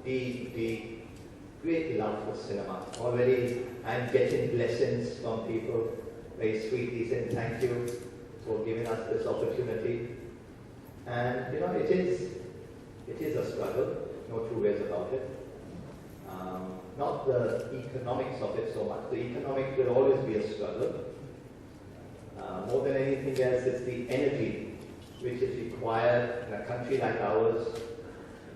deep, deep, great love for cinema. Already I'm getting blessings from people, very sweetly saying thank you for giving us this opportunity. And you know, it is a struggle, no two ways about it. Not the economics of it so much. The economics will always be a struggle. More than anything else, it's the energy which is required in a country like ours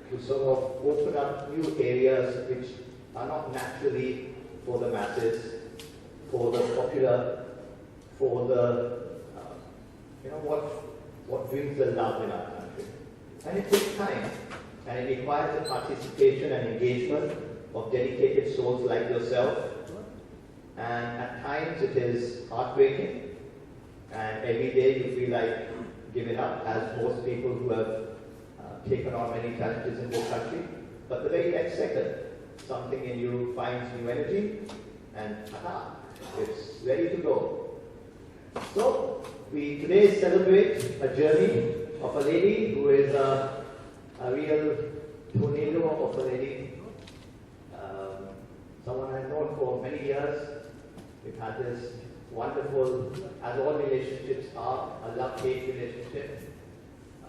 to sort of open up new areas which are not naturally for the masses, for the popular, for the, what brings the love in our country. And it takes time, and it requires the participation and engagement of dedicated souls like yourself. And at times it is heartbreaking, and every day you feel like giving up, as most people who have taken on many challenges in this country. But the very next second, something in you finds new energy, and it's ready to go. So we today celebrate a journey of a lady who is a real tornado of a lady. Someone I've known for many years. We've had this wonderful, as all relationships are, a love-hate relationship.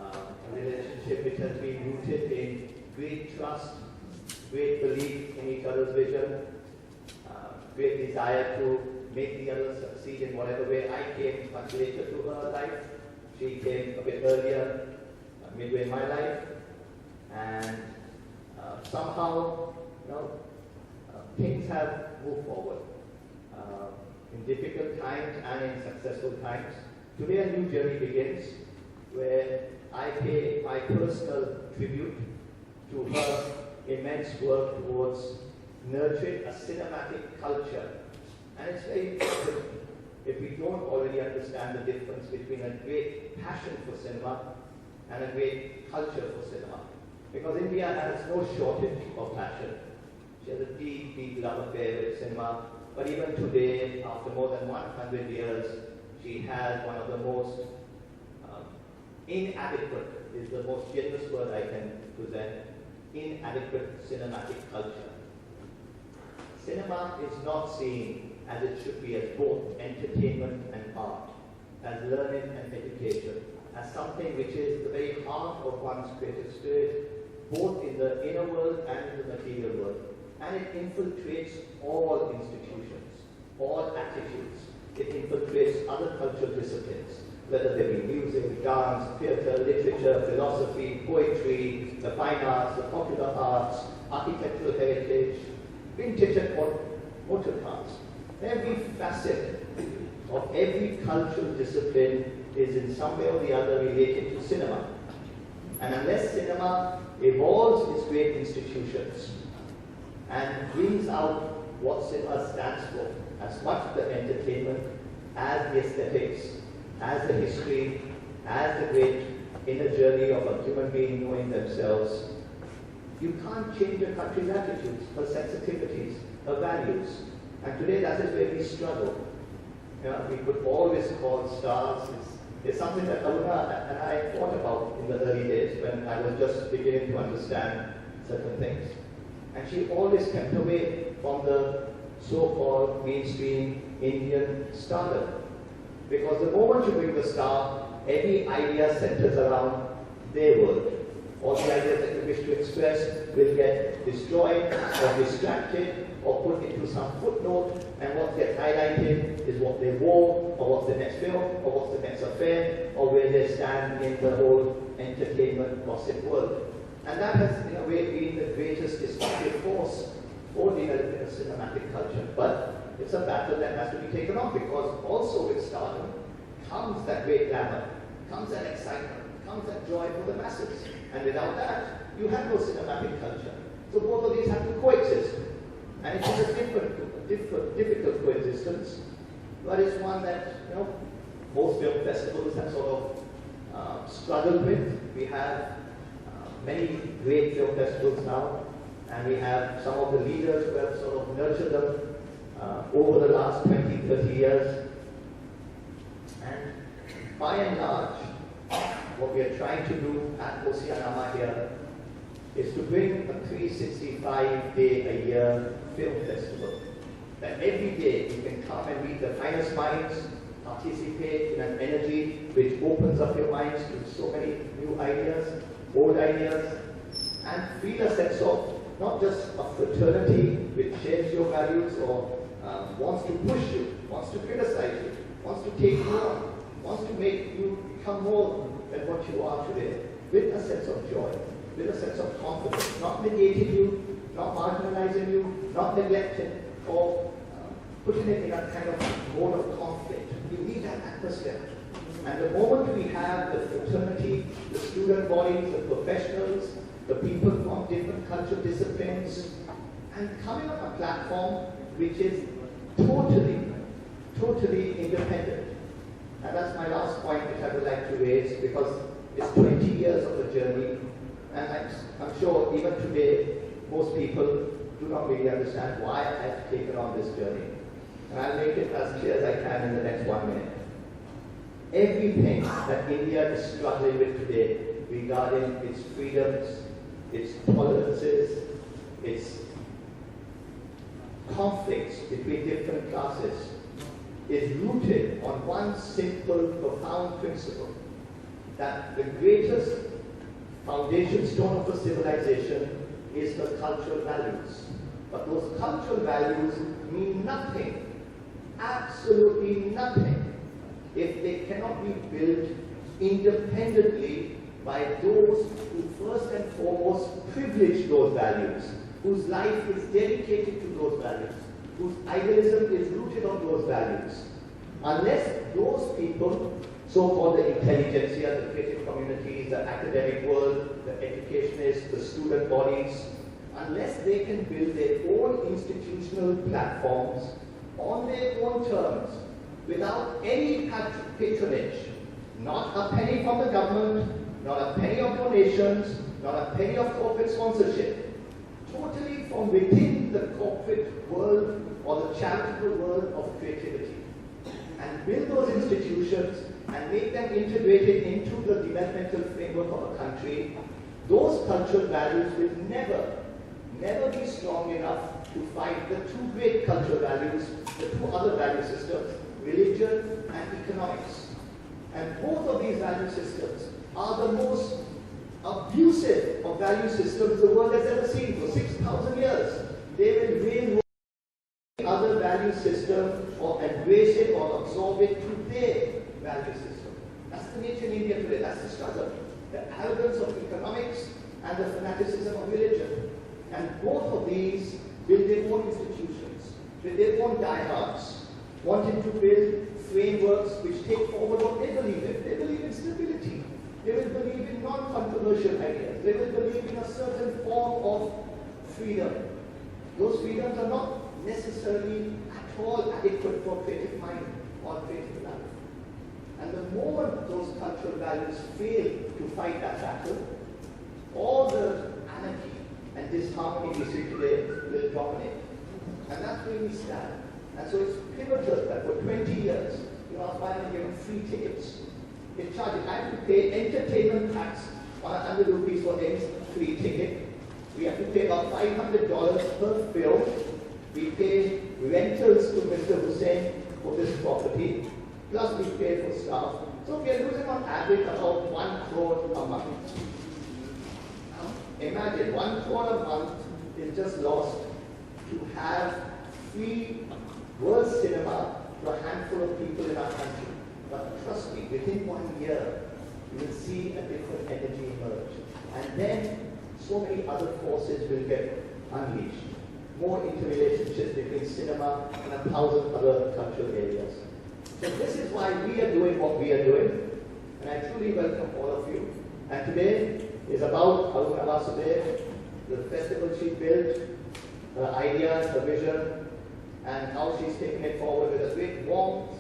A relationship which has been rooted in great trust, great belief in each other's vision, great desire to make the other succeed in whatever way. I came much later to her life. She came a bit earlier, midway in my life. And somehow, things have moved forward. In difficult times and in successful times. Today a new journey begins where I pay my personal tribute to her immense work towards nurturing a cinematic culture. And it's very important if we don't already understand the difference between a great passion for cinema and a great culture for cinema. Because India has no shortage of passion. She has a deep, deep love affair with cinema. But even today, after more than 100 years, she has one of the most inadequate, is the most generous word I can present, inadequate cinematic culture. Cinema is not seen as it should be, as both entertainment and art, as learning and education, as something which is the very heart of one's creative spirit, both in the inner world and in the material world. And it infiltrates all institutions, all attitudes. It infiltrates other cultural disciplines, whether they be music, dance, theatre, literature, philosophy, poetry, the fine arts, the popular arts, architectural heritage, vintage and motor cars. Every facet of every cultural discipline is in some way or the other related to cinema. And unless cinema evolves its great institutions and brings out what cinema stands for, as much the entertainment, as the aesthetics, as the history, as the great inner journey of a human being knowing themselves, you can't change a country's attitudes, her sensitivities, her values. And today that is where we struggle. We could always call stars. It's something that Aruna and I thought about in the early days when I was just beginning to understand certain things. And she always kept away from the so-called mainstream Indian stardom. Because the moment you bring the star, every idea centers around their world. All the ideas that you wish to express will get destroyed or distracted or put into some footnote, and what gets highlighted is what they wore, or what's the next film, or what's the next affair, or where they stand in the whole entertainment gossip world. And that has, in a way, been the greatest destructive force for developing a cinematic culture. But it's a battle that has to be taken on, because also with stardom comes that great glamour, comes that excitement, comes that joy for the masses. And without that, you have no cinematic culture. So both of these have to coexist. And it is a difficult coexistence, but it's one that, most film festivals have sort of struggled with. We have many great film festivals now, and we have some of the leaders who have sort of nurtured them over the last 20, 30 years. And by and large, what we are trying to do at Osian here is to bring a 360 5-day-a-year film festival. That every day you can come and meet the finest minds, participate in an energy which opens up your minds to so many new ideas, old ideas, and feel a sense of not just a fraternity which shares your values or wants to push you, wants to criticize you, wants to take you on, wants to make you become more than what you are today, with a sense of joy, with a sense of confidence, not negating you, not marginalizing you, not neglecting, or putting it in a kind of mode of conflict. You need that atmosphere. And the moment we have the fraternity, the student bodies, the professionals, the people from different cultural disciplines, and coming on a platform which is totally independent. And that's my last point which I would like to raise, because it's 20 years of a journey, and I'm sure even today most people do not really understand why I have taken on this journey. And I'll make it as clear as I can in the next 1 minute. Everything that India is struggling with today regarding its freedoms, its tolerances, its conflicts between different classes, is rooted on one simple, profound principle, that the greatest foundation stone of a civilization is the cultural values. But those cultural values mean nothing, absolutely nothing, if they cannot be built independently by those who first and foremost privilege those values, whose life is dedicated to those values, whose idealism is rooted on those values. Unless those people, so-called the intelligentsia, the creative communities, the academic world, the educationists, the student bodies, unless they can build their own institutional platforms on their own terms, without any patronage, not a penny from the government, not a penny of donations, not a penny of corporate sponsorship, totally from within the corporate world or the charitable world of creativity, and build those institutions and make them integrated into the developmental framework of a country, those cultural values will never be strong enough to fight the two great cultural values, the two other value systems, religion and economics. And both of these value systems are the most abusive of value systems the world has ever seen. For 6,000 years, they will rein other value system or embrace it or absorb it to their value system. That's the nature in India today. That's the struggle. The arrogance of economics and the fanaticism of religion. And both of these build their own institutions, with their own diehards, wanting to build frameworks which take forward what they believe in. They believe in stability. They will believe in non-controversial ideas. They will believe in a certain form of freedom. Those freedoms are not necessarily at all adequate for creative mind or creative life. And the moment those cultural values fail to fight that battle, all the anarchy and disharmony we see today will dominate. And that's where we stand. And so it's pivotal that for 20 years, ask why I'm given free tickets. They charge it. I have to pay entertainment tax on 100 rupees for any free ticket. We have to pay about $500 per film. We pay rentals to Mr. Hussain for this property, plus we pay for staff. So we are losing on average about 1 crore a month. Imagine 1 crore a month is just lost to have free world cinema to a handful of people in our country. But trust me, within 1 year, you will see a different energy emerge. And then so many other forces will get unleashed. More interrelationships between cinema and 1,000 other cultural areas. So this is why we are doing what we are doing. And I truly welcome all of you. And today is about Aruna Vasudev, the festival she built, her ideas, her vision, and how she's taken it forward with a great warmth,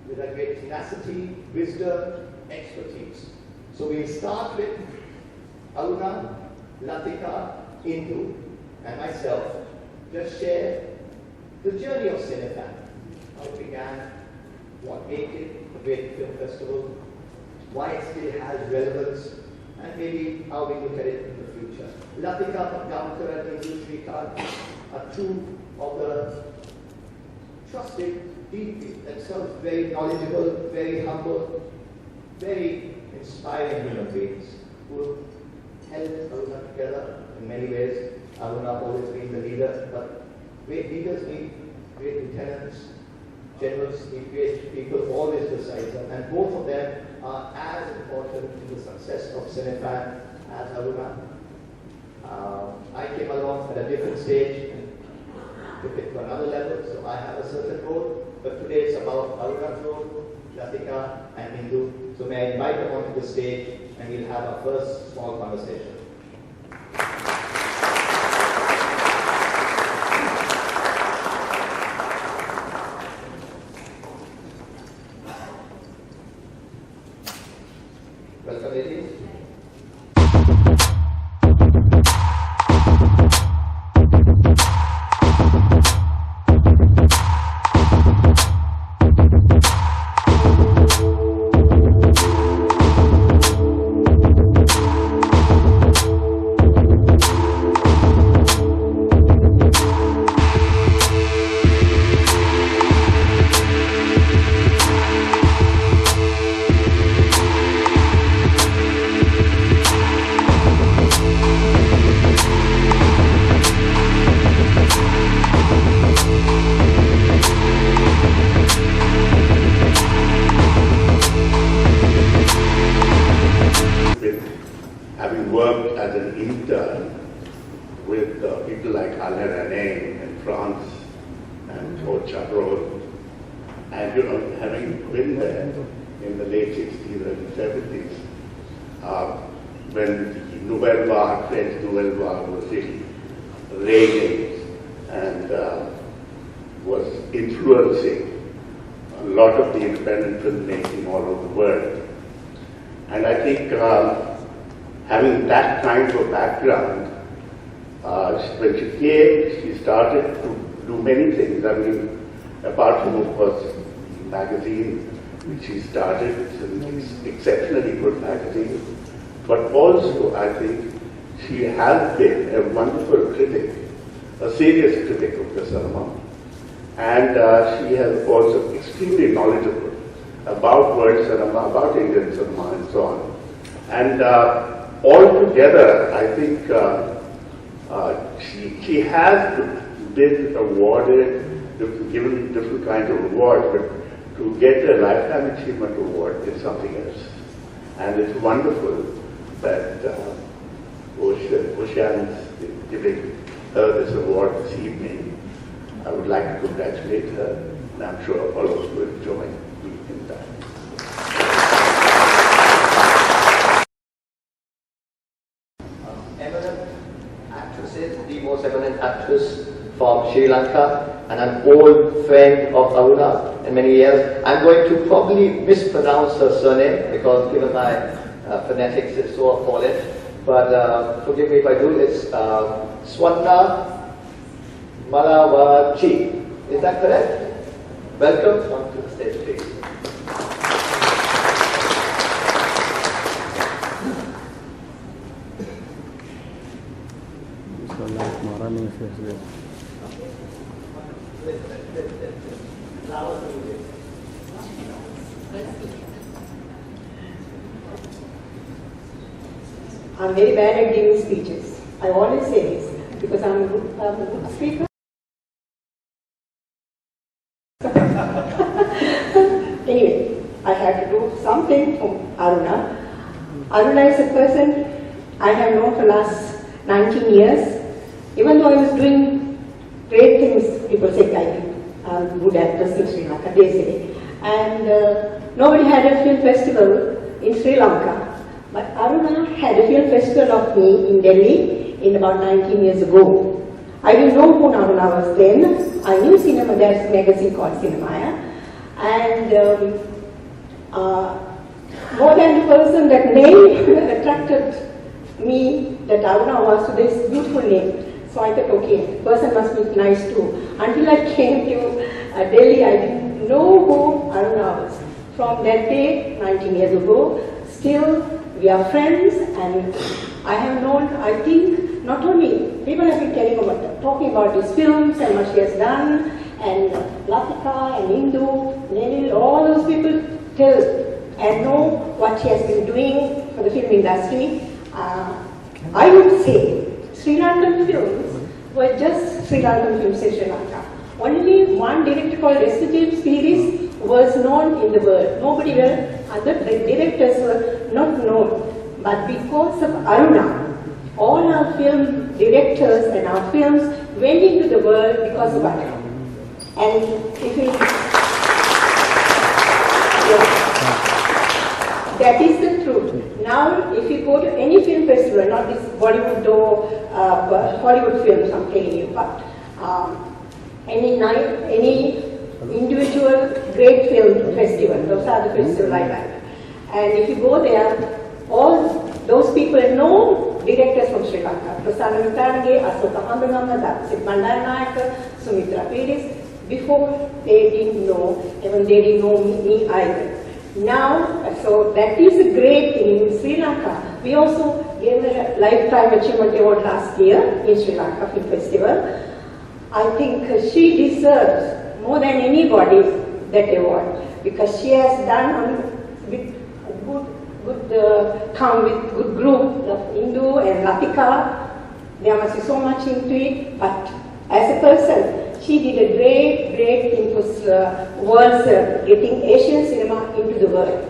with a great tenacity, wisdom, expertise. So we'll start with Aruna, Latika, Indu, and myself, just share the journey of Cinefan, how it began, what made it a great film festival, why it still has relevance, and maybe how we look at it in the future. Latika Gamkar and Hindu Shrikant are two of the trusted, deeply, themselves very knowledgeable, very humble, very inspiring human beings who held Aruna together in many ways. Aruna always been the leader, but great leaders need great lieutenants, generals need great people always beside them, and both of them are as important in the success of Cinefan as Aruna. I came along at a different stage and took it to another level, so I have a certain role, but today it's about Aruna's role, Latika and Hindu. So may I invite them onto the stage and we'll have our first small conversation. Welcome, ladies. Having worked as an intern with people like Alain René in France and Claude Chabrol, and having been there in the late 60s and 70s, when the Nouvelle Vague, French Nouvelle Vague was really raging and was influencing a lot of the independent filmmaking all over the world. And I think having that kind of background, when she came, she started to do many things. I mean, apart from, of course, the magazine which she started, it's an exceptionally good magazine, but also I think she has been a wonderful critic, a serious critic of the cinema, and she has also extremely knowledgeable about world cinema, about Indian cinema and so on. And altogether, I think she has been awarded, given different kinds of awards, but to get a Lifetime Achievement Award is something else. And it's wonderful that Osian is giving her this award this evening. I would like to congratulate her, and I'm sure all of us will join me in that. Eminent actresses, the most eminent actress from Sri Lanka, and an old friend of Aruna in many years. I'm going to probably mispronounce her surname because given my phonetics is so appalling, but forgive me if I do. It's Swarna Malavachi. Is that correct? Welcome onto the stage, please. I'm very bad at giving speeches. I always say this because I'm a good speaker. Anyway, I had to do something for Aruna. Aruna is a person I have known for the last 19 years. Even though I was doing great things, people say, I'm good actress in Sri Lanka, they say. And nobody had a film festival in Sri Lanka. But Aruna had a film festival of me in Delhi in about 19 years ago. I didn't know who Aruna was then. I knew cinema, there's a magazine called Cinemaya. And more than the person, that name attracted me, that Aruna was, to this beautiful name. So I thought, okay, the person must be nice too. Until I came to Delhi, I didn't know who Aruna was. From that day, 19 years ago, still We are friends, and I have known, I think, not only people have been talking about his films and what he has done, and Latika and Indu, Nenil, all those people tell and know what he has been doing for the film industry. I would say Sri Lankan films were just Sri Lankan films in Sri Lanka. Only one director called Restitute Spiris was known in the world. Nobody else, other directors were not known. But because of Aruna, all our film directors and our films went into the world because of Aruna. And if you, that is the truth. Now, if you go to any film festival, not this Bollywood or Hollywood films, I'm telling you, but any individual great film festival, those are the festivals like that. And if you go there, all those people know directors from Sri Lanka. Prasanna Vitange, Asoka Handungamma, Daksit Bandaranaike, Sumitra Piris. Before they didn't know, even they didn't know me either. Now, so that is a great thing in Sri Lanka. We also gave a Lifetime Achievement Award last year in Sri Lanka Film Festival. I think she deserves more than anybody that award because she has done with come with good group of Indu and Latika. There must be so much into it, but as a person, she did a great thing for getting Asian cinema into the world.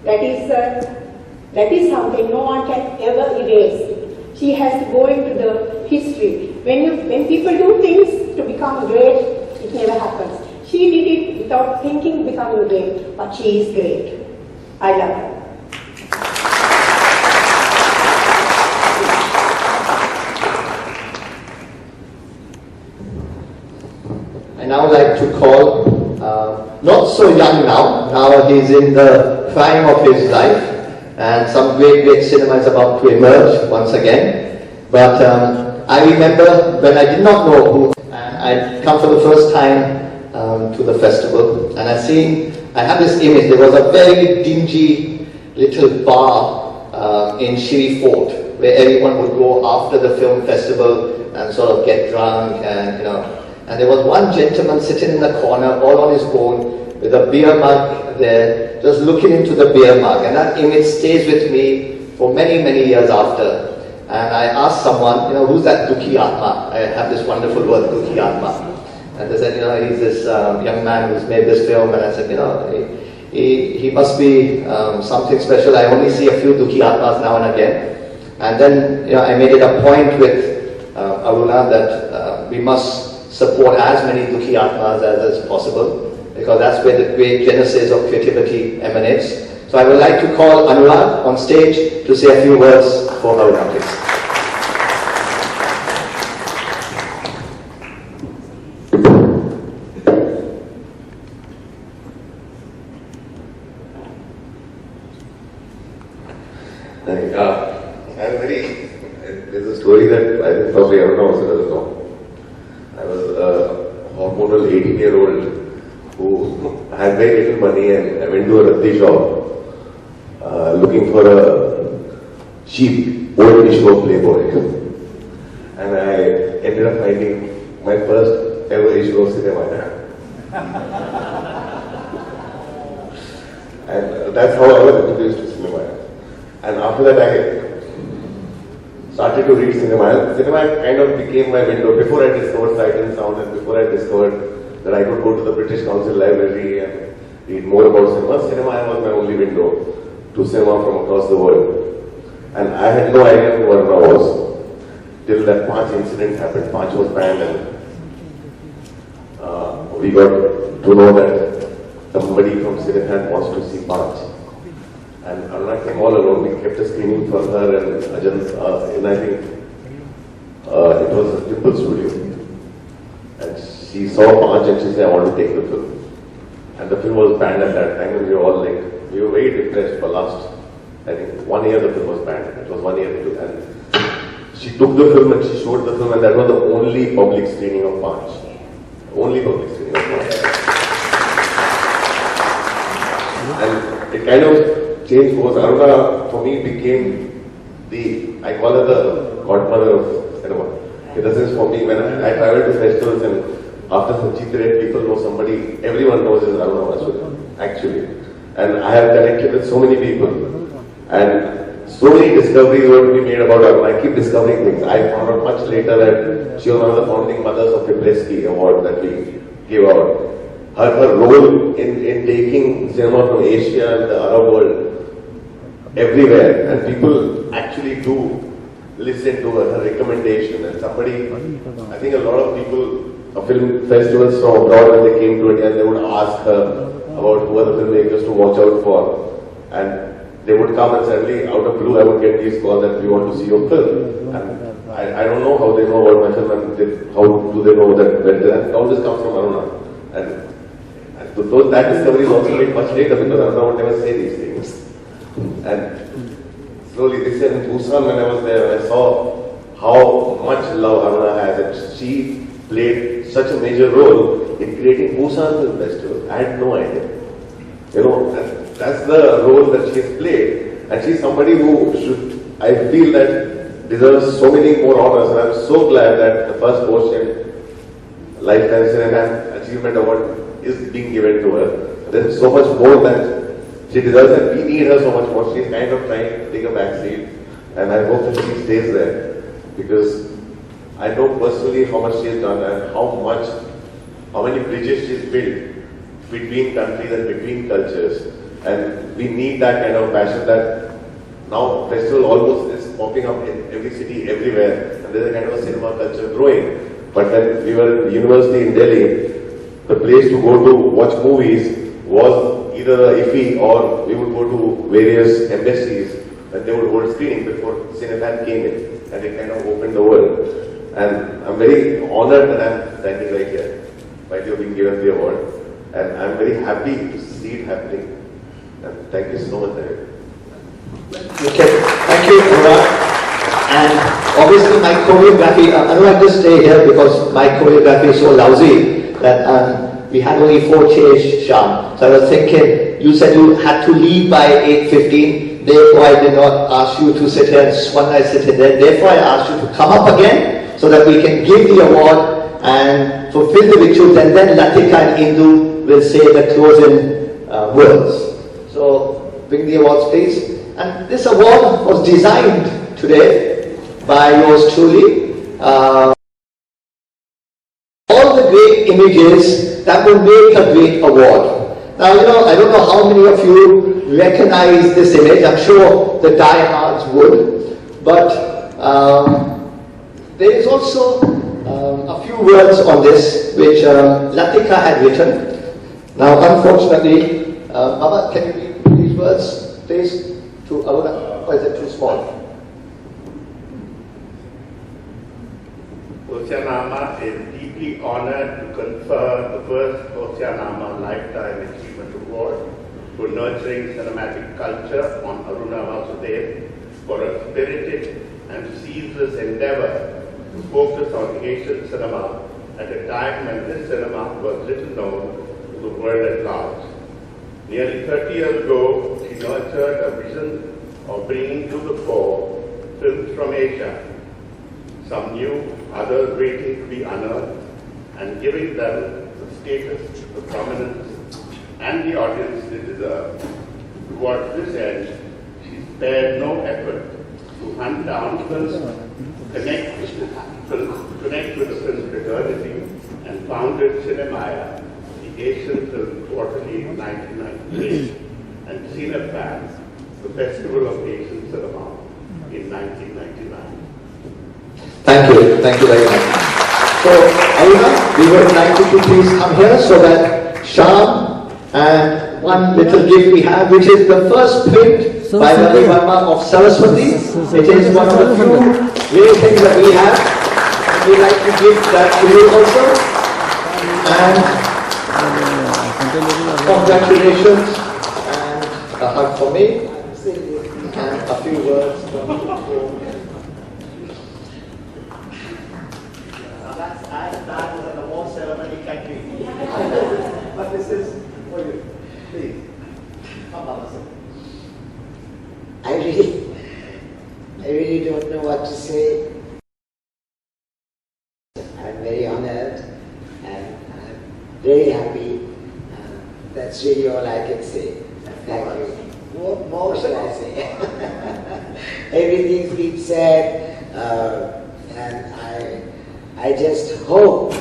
That is something no one can ever erase. She has to go into the history. When people do things to become great, it never happens. She did it without thinking becoming great, but she is great. I love her. I now like to call, not so young now he's in the prime of his life, and some great cinema is about to emerge once again. But I remember when I did not know who, I'd come for the first time to the festival, and I had this image. There was a very dingy little bar in Shiri Fort, where everyone would go after the film festival and sort of get drunk and and there was one gentleman sitting in the corner all on his own with a beer mug there, just looking into the beer mug, and that image stays with me for many years after. And I asked someone, who's that Dukhi Atma? I have this wonderful word, Dukhi Atma. And they said, he's this young man who's made this film, and I said, he must be something special. I only see a few Dukhi Atmas now and again. And then, I made it a point with Aruna that we must support as many Dukhi Atmas as is possible, because that's where the great genesis of creativity emanates. So I would like to call Anurag on stage to say a few words for Aruna, please. There's a story that I think probably Aruna also doesn't know. I was a hormonal 18-year-old who had very little money, and I went to a Radhi shop looking for a cheap old issue of Playboy. And I ended up finding my first ever issue of Cinefan. And that's how I was introduced to Cinefan. And after that I started to read Cinefan. Cinefan kind of became my window. Before I discovered Sight and Sound, and before I discovered that I could go to the British Council Library and read more about cinema, Cinefan was my only window to cinema from across the world. And I had no idea who Aruna was till that Panch incident happened. Panch was banned, and we got to know that somebody from Cinefan wants to see Panch. And Aruna came all alone. We kept a screening for her and Ajan, and I think it was a Dimple Studio. And she saw Panch and she said, I want to take the film. And the film was banned at that time, and we were all like, we were very depressed for last, I think, 1 year the film was banned. It was 1 year ago. And she took the film and she showed the film, and that was the only public screening of Panch. Only public screening of Panch. And it kind of change was Aruna for me became I call her the godmother of cinema. In the sense, for me, when I travel to festivals and after Sanjeev Ray, people know somebody, everyone knows is Aruna Vasudha, actually. And I have connected with so many people. And so many discoveries were to be made about Aruna. I keep discovering things. I found out much later that she was one of the founding mothers of the Presky Award that we give out. Her role in taking cinema from Asia and the Arab world everywhere, and people actually do listen to her recommendation. And somebody, I think a lot of people, film festivals from abroad, when they came to India, they would ask her about who are the filmmakers to watch out for, and they would come and suddenly, out of blue, I would get these calls that we want to see your film. And I don't know how they know about my film, and how do they know that all this comes from Aruna. And that discovery is also made much later, because Aruna would never say these things. And slowly this year in Osian, when I was there, I saw how much love Aruna has, and she played such a major role in creating Osian Film Festival. I had no idea. You know, that's the role that she has played, and she's somebody who should, I feel that deserves so many more honors, and I'm so glad that the first Osian Lifetime Cinefan Achievement Award is being given to her. There's so much more that she deserves, and we need her so much more. She's kind of trying to take a back seat, and I hope that she stays there, because I know personally how much she has done and how many bridges she's built between countries and between cultures. And we need that kind of passion that now festival almost is popping up in every city, everywhere, and there's a kind of a cinema culture growing. But when we were in the university in Delhi, the place to go to watch movies was either IFFI, or we would go to various embassies and they would hold screening before Cinefan came in, and it kind of opened the world. And I'm very honored that I'm standing right here while you're being given the award, and I'm very happy to see it happening. And thank you so much, David. Okay, thank you, Anurag. And obviously my choreography, Anurag, just stay here because my choreography is so lousy that we had only 4 chairs, Shyam. So I was thinking, you said you had to leave by 8:15, therefore I did not ask you to sit here and Swan I sit there. Therefore I asked you to come up again so that we can give the award and fulfill the rituals, and then Latika and Indu will say the closing words. So bring the awards, please. And this award was designed today by yours truly. All the great images that will make a great award. Now, I don't know how many of you recognize this image. I'm sure the diehards would. But there is also a few words on this which Latika had written. Now, unfortunately, Baba, can you read these words, please, to Aruna? Or is it too small? Osianama is deeply honored to confer the first Osianama Lifetime Achievement Award for nurturing cinematic culture on Aruna Vasudev for a spirited and ceaseless endeavor to focus on Asian cinema at a time when this cinema was little known to the world at large. Nearly 30 years ago, she nurtured a vision of bringing to the fore films from Asia, some new, others waiting to be unearthed, and giving them the status, the prominence, and the audience they deserve. Towards this end, she spared no effort to hunt down films, connect with the film fraternity, and founded Cinemaya, the Asian Film Quarterly in 1993, and Cinefan, the Festival of Asian Cinema, in 1999. Thank you very much. So, Aruna, we would like you to please come here so that Shyam and one little gift we have, which is the first print by Ravi Verma of Saraswati. It is one of the few rare things that we have. We'd like to give that to you also. And congratulations, and a hug for me, and a few words from you. That was an award ceremony country. But this is for you. Please. Come on, sir. honored, and I'm very happy. That's really all I can say. Thank you. What more should I say? Everything's been said, and I just hope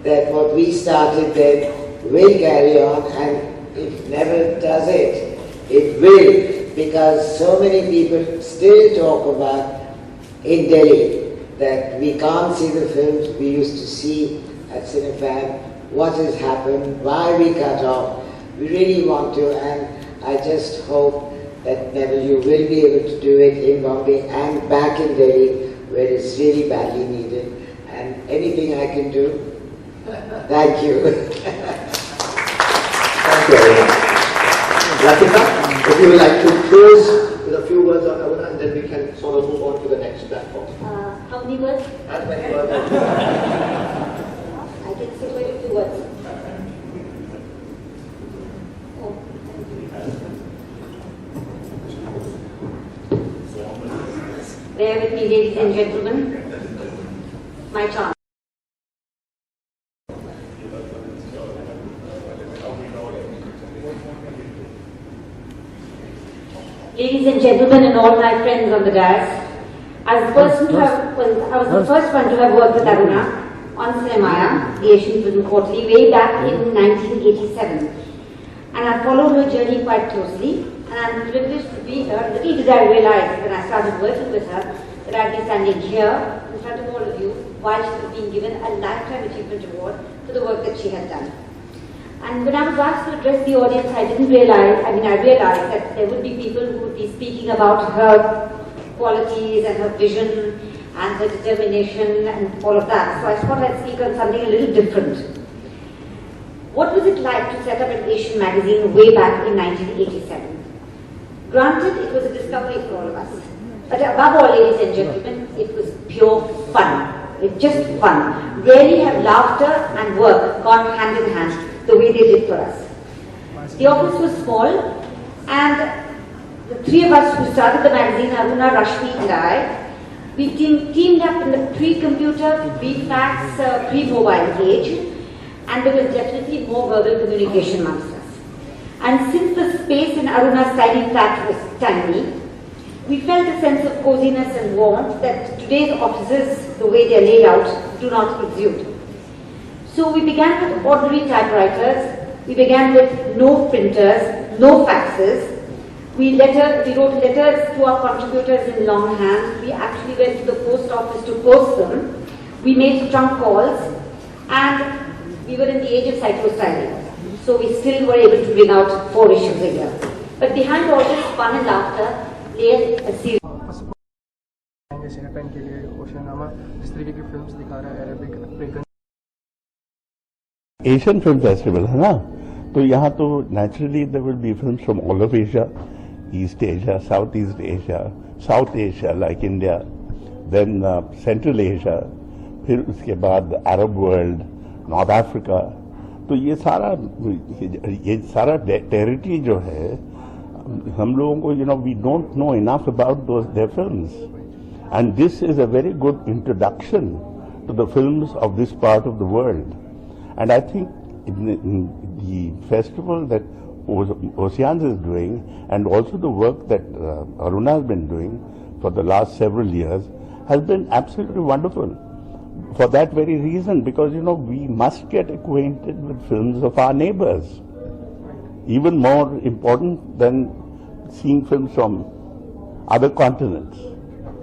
that what we started then will carry on, and if never does it, it will, because so many people still talk about in Delhi that we can't see the films we used to see at Cinefan, what has happened, why we cut off. We really want to, and I just hope that Neville, you will be able to do it in Bombay and back in Delhi, where it's really badly needed. And anything I can do, thank you. Thank you very much. Latika, if you would like to close with a few words on Aruna, and then we can sort of move on to the next platform. How many words? As many words as I can say very few words. Bear with me, ladies and gentlemen. My chance. Ladies and gentlemen, and all my friends on the dais, as the person I was the first one to have worked with Aruna on Cinemaya, the Asian Film Quarterly, way back in 1987. And I followed her journey quite closely, and I'm privileged to be here. Little did I realize when I started working with her that I'd be standing here in front of all of you while she was being given a Lifetime Achievement Award for the work that she had done. And when I was asked to address the audience, I realized that there would be people who would be speaking about her qualities and her vision and her determination and all of that. So I thought I'd speak on something a little different. What was it like to set up an Asian magazine way back in 1987? Granted, it was a discovery for all of us. But above all, ladies and gentlemen, it was pure fun. It's just fun. Rarely have laughter and work gone hand in hand the way they did for us. The office was small, and the three of us who started the magazine, Aruna, Rashmi and I, we teamed up in the pre-computer, pre-fax, pre-mobile age, and there was definitely more verbal communication amongst us. And since the space in Aruna's tiny flat was tiny, we felt a sense of coziness and warmth that today's offices, the way they're laid out, do not exude. So we began with ordinary typewriters, we began with no printers, no faxes. We wrote letters to our contributors in longhand. We actually went to the post office to post them. We made trunk calls, and we were in the age of cyclostyling. So we still were able to bring out 4 issues a year. But behind all this fun and laughter lay a series. Cinefan के लिए ओशियनामा जिस तरीके की films दिखा रहा है Arabic African Asian film festival है ना, तो यहाँ तो naturally there will be films from all of Asia, East Asia, South East Asia, South Asia like India, then Central Asia, फिर उसके बाद अरब वर्ल्ड, नॉर्थ अफ्रीका. तो ये सारा टेरिटरी जो है, हम लोगों को we don't know enough about those their films, and this is a very good introduction to the films of this part of the world. And I think the festival that Osian is doing, and also the work that Aruna has been doing for the last several years, has been absolutely wonderful. For that very reason, because we must get acquainted with films of our neighbors. Even more important than seeing films from other continents.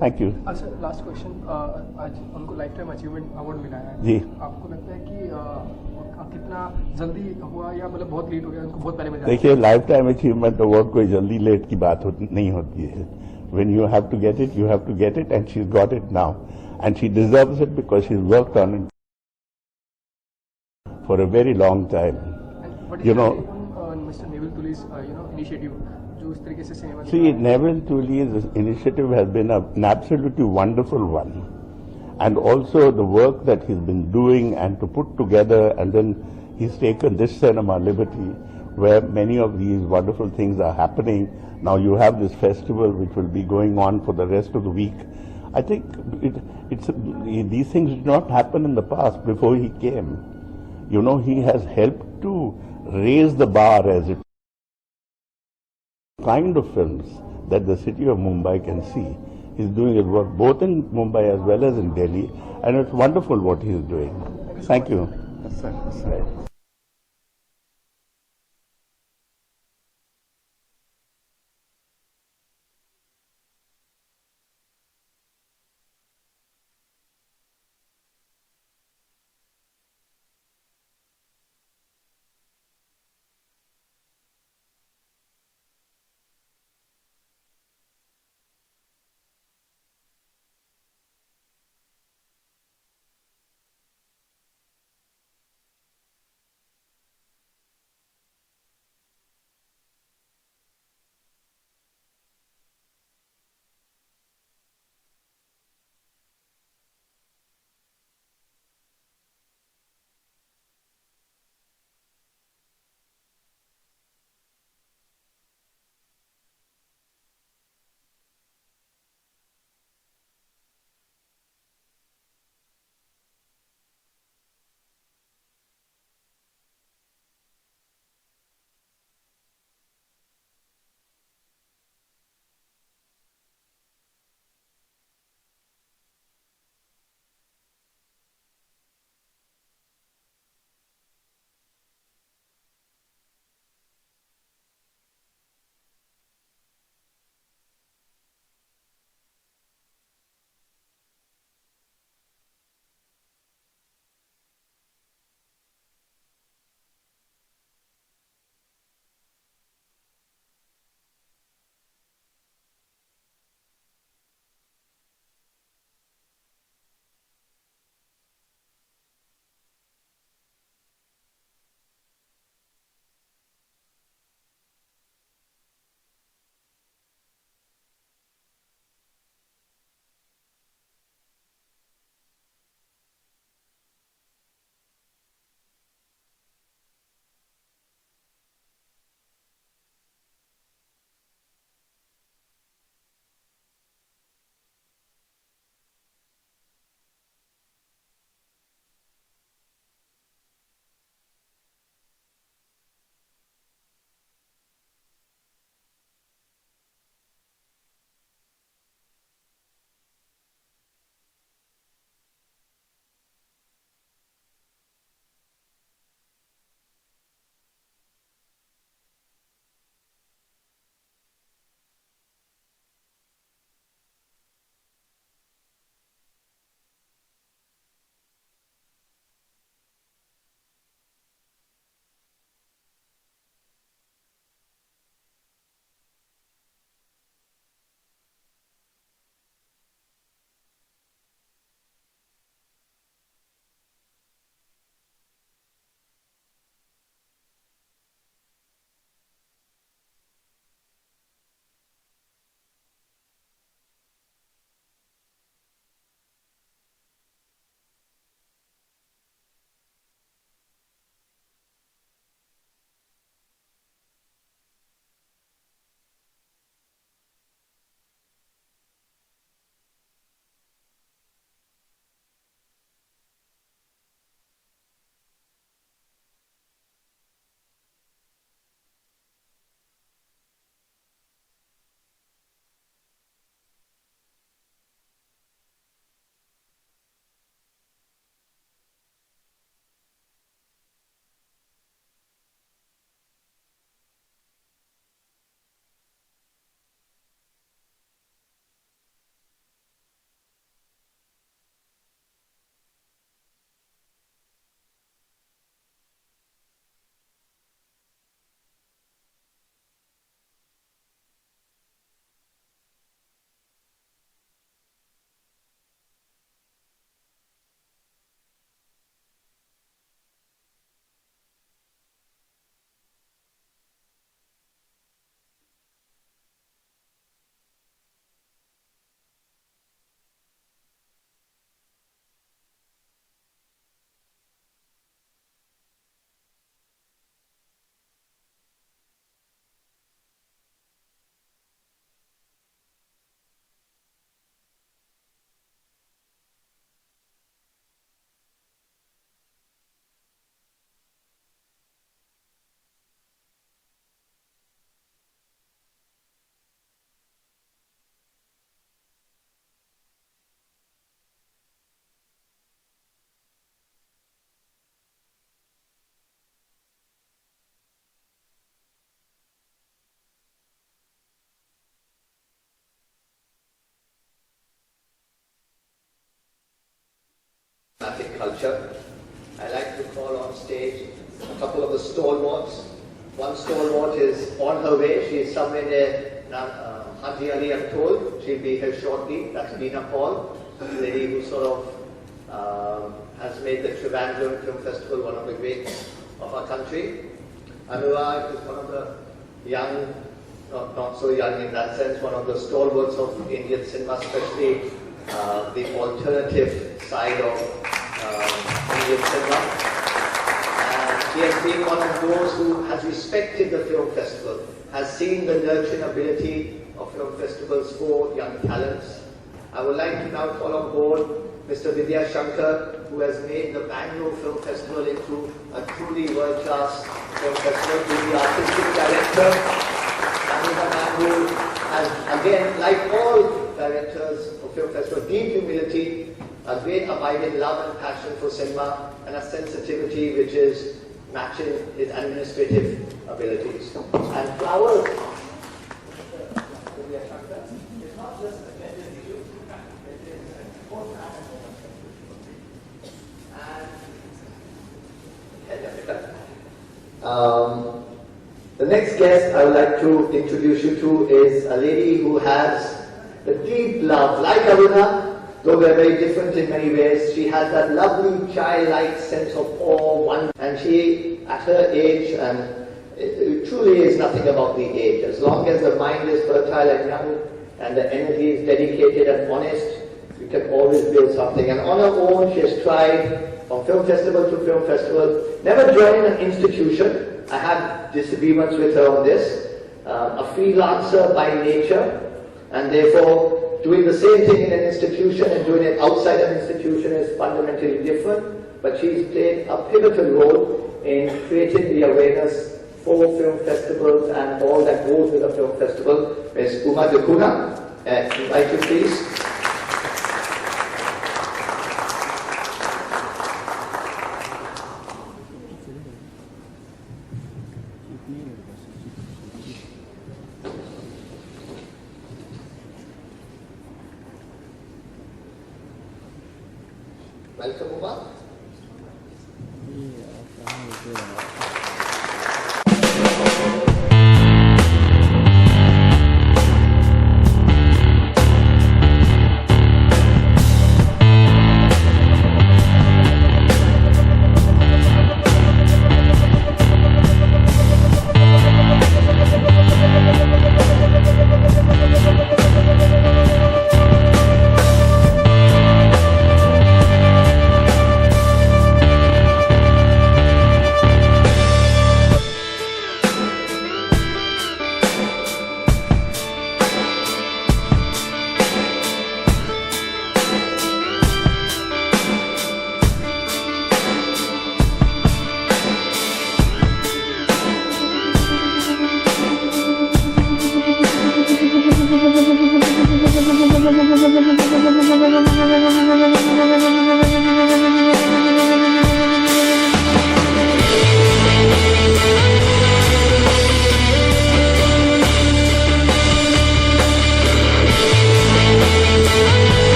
Thank you. Sir last question, आज उनको lifetime achievement award मिला है जी. आपको लगता है कि कितना जल्दी हुआ या मतलब बहुत लेट हो गया, उनको बहुत पहले मिल जाए? देखिए, लाइफ टाइम अचीवमेंट अवार्ड कोई जल्दी लेट की बात नहीं होती है. When you have to get it, you have to get it, and she's got it now, and she deserves it because she's worked on it for a very long time. Mr. Neville Tully's initiative, जो इस तरीके से cinema. See, Neville Tully's initiative has been an absolutely wonderful one, and also the work that he's been doing and to put together, and then he's taken this Cinema Liberty, where many of these wonderful things are happening. Now you have this festival which will be going on for the rest of the week. I think these things did not happen in the past before he came. You know, he has helped to raise the bar as it kind of films that the city of Mumbai can see. He's doing his work both in Mumbai as well as in Delhi, and it's wonderful what he's doing. Thank you. Yes, sir. Yes, sir. cinematic culture. I like to call on stage a couple of the stalwarts. One stalwart is on her way. She is somewhere near Haji Ali, I'm told. She'll be here shortly. That's Dina Paul, the lady who sort of has made the Trivandrum Film Festival one of the greats of our country. Anurag is one of the young, not so young in that sense, one of the stalwarts of Indian cinema, especially the alternative side of Indian cinema. And he has been one of those who has respected the film festival, has seen the nurturing ability of film festivals for young talents. I would like to now call on board Mr. Vidya Shankar, who has made the Bangalore Film Festival into a truly world-class film festival, who is the artistic director, and is a man who has, again, like all directors of film festival, deep humility, a great abiding love and passion for cinema, and a sensitivity which is matching his administrative abilities. And flowers, Vidya Shankar, is not just a gender issue, it is an important aspect. The next guest I would like to introduce you to is a lady who has the deep love, like Aruna, though they're very different in many ways. She has that lovely childlike sense of awe, wonder, and she, at her age, and it truly is nothing about the age. As long as the mind is fertile and young, and the energy is dedicated and honest, you can always build something. And on her own, she has tried from film festival to film festival, never joined an institution. I had disagreements with her on this. A freelancer by nature, and therefore doing the same thing in an institution and doing it outside an institution is fundamentally different. But she's played a pivotal role in creating the awareness for film festivals and all that goes with a film festival. Ms. Uma Dekuna, invite you please. Welcome, Uma.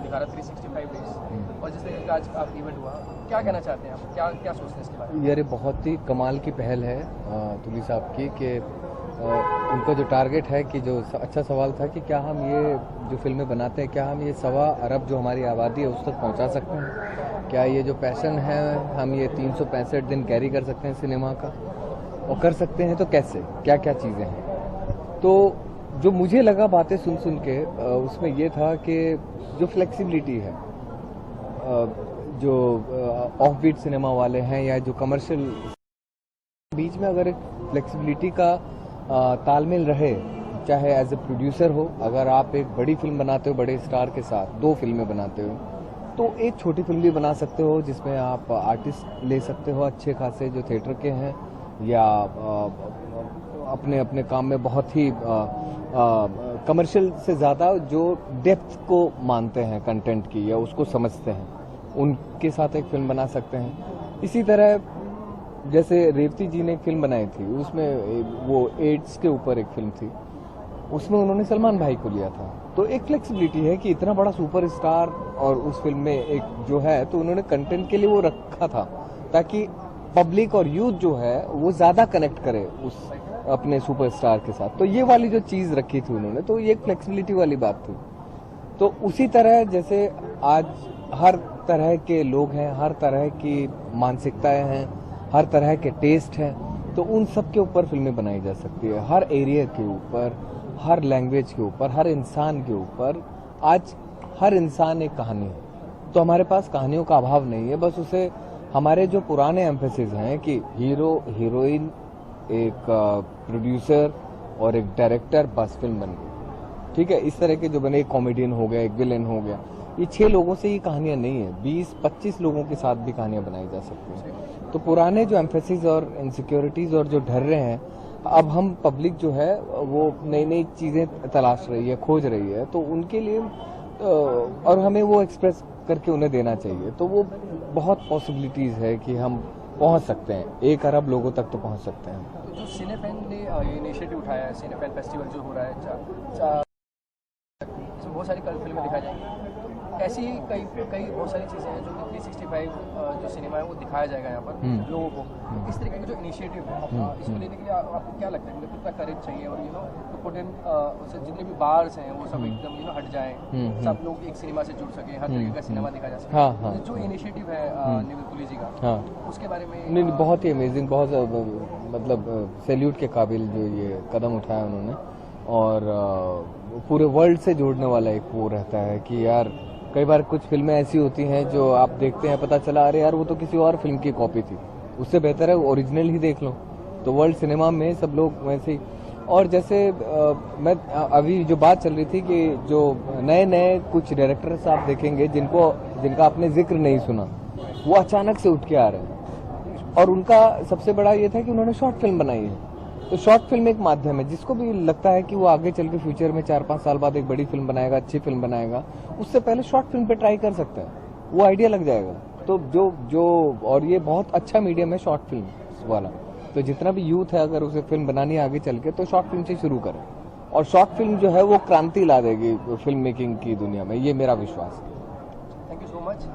दिखा रहा 365 days और जिस तरीके का आज आप event हुआ, क्या कहना चाहते हैं आप? क्या क्या सोचते हैं इसके बारे में? ये बहुत ही कमाल की पहल है तुली साहब की कि उनका जो टारगेट है कि जो अच्छा सवाल था कि क्या हम ये जो फिल्में बनाते हैं क्या हम ये 1.25 अरब जो हमारी आबादी है उस तक पहुंचा सकते हैं, क्या ये जो पैशन है हम ये 365 दिन कैरी कर सकते हैं सिनेमा का, और कर सकते हैं तो कैसे, क्या क्या चीज़ें हैं। तो जो मुझे लगा बातें सुन सुन के उसमें ये था कि जो फ्लेक्सिबिलिटी है, जो ऑफ बीट सिनेमा वाले हैं या जो कमर्शियल बीच में अगर एक फ्लेक्सिबिलिटी का तालमेल रहे, चाहे एज ए प्रोड्यूसर हो, अगर आप एक बड़ी फिल्म बनाते हो बड़े स्टार के साथ 2 फिल्में बनाते हो तो एक छोटी फिल्म भी बना सकते हो जिसमें आप आर्टिस्ट ले सकते हो अच्छे खासे जो थिएटर के हैं या अपने अपने काम में बहुत ही कमर्शियल से ज़्यादा जो डेप्थ को मानते हैं कंटेंट की या उसको समझते हैं, उनके साथ एक फिल्म बना सकते हैं। इसी तरह जैसे रेवती जी ने एक फिल्म बनाई थी, उसमें वो एड्स के ऊपर एक फिल्म थी, उसमें उन्होंने सलमान भाई को लिया था। तो एक फ्लेक्सिबिलिटी है कि इतना बड़ा सुपरस्टार और उस फिल्म में एक जो है तो उन्होंने कंटेंट के लिए वो रखा था ताकि पब्लिक और यूथ जो है वो ज्यादा कनेक्ट करे उस अपने सुपरस्टार के साथ। तो ये वाली जो चीज रखी थी उन्होंने, तो ये एक फ्लेक्सिबिलिटी वाली बात थी। तो उसी तरह जैसे आज हर तरह के लोग हैं, हर तरह की मानसिकताएं हैं, हर तरह के टेस्ट हैं, तो उन सब के ऊपर फिल्में बनाई जा सकती है, हर एरिया के ऊपर, हर लैंग्वेज के ऊपर, हर इंसान के ऊपर। आज हर इंसान एक कहानी है, तो हमारे पास कहानियों का अभाव नहीं है, बस उसे हमारे जो पुराने एम्फेसिस हैं कि हीरो हीरोइन, एक प्रोड्यूसर और एक डायरेक्टर, बस फिल्म बन गई, ठीक है। इस तरह के जो बने, एक कॉमेडियन हो गया, एक विलेन हो गया, ये 6 लोगों से ये कहानियां नहीं है, 20-25 लोगों के साथ भी कहानियां बनाई जा सकती हैं। तो पुराने जो एम्फेसिस और इनसिक्योरिटीज और जो डर रहे हैं, अब हम पब्लिक जो है वो नई नई चीजें तलाश रही है, खोज रही है, तो उनके लिए और हमें वो एक्सप्रेस करके उन्हें देना चाहिए। तो वो बहुत पॉसिबिलिटीज है कि हम पहुंच सकते हैं, 1 अरब लोगों तक तो पहुंच सकते हैं। तो जो सिनेफैन ने ये इनिशिएटिव उठाया है, सिनेफैन फेस्टिवल जो हो रहा है, इसमें बहुत सारी कल फिल्में दिखाई जाएंगी। ऐसी कई बहुत सारी चीज़ें हैं जो कि 365 जो सिनेमा है वो दिखाया जाएगा यहाँ पर लोगों को। इस तरीके का जो इनिशिएटिव है इसको लेने के लिए आपको क्या लगता है, मतलब कितना करेज चाहिए, और तो पुट इन जितने भी बार्स हैं वो सब एकदम हट जाएं, सब लोग एक सिनेमा से जुड़ सके, हर तरीके का सिनेमा दिखाया जा सके। हाँ। जो इनिशिएटिव है निविन तुली जी का, हाँ, उसके बारे में नहीं, बहुत ही अमेजिंग, बहुत मतलब सैल्यूट के काबिल जो ये कदम उठाया उन्होंने, और पूरे वर्ल्ड से जोड़ने वाला एक वो रहता है कि यार कई बार कुछ फिल्में ऐसी होती हैं जो आप देखते हैं, पता चला अरे यार वो तो किसी और फिल्म की कॉपी थी, उससे बेहतर है ओरिजिनल ही देख लो। तो वर्ल्ड सिनेमा में सब लोग वैसे ही, और जैसे मैं अभी जो बात चल रही थी कि जो नए नए कुछ डायरेक्टर्स आप देखेंगे जिनका आपने जिक्र नहीं सुना, वो अचानक से उठ के आ रहे हैं, और उनका सबसे बड़ा ये था कि उन्होंने शॉर्ट फिल्म बनाई है। तो शॉर्ट फिल्म एक माध्यम है, जिसको भी लगता है कि वो आगे चल के फ्यूचर में 4-5 साल बाद एक बड़ी फिल्म बनाएगा, अच्छी फिल्म बनाएगा, उससे पहले शॉर्ट फिल्म पे ट्राई कर सकता है, वो आइडिया लग जाएगा। तो जो और ये बहुत अच्छा मीडियम है शॉर्ट फिल्म वाला, तो जितना भी यूथ है अगर उसे फिल्म बनानी है आगे चल के, तो शॉर्ट फिल्म से शुरू करें, और शॉर्ट फिल्म जो है वो क्रांति ला देगी फिल्म मेकिंग की दुनिया में, ये मेरा विश्वास है। Thank you so much.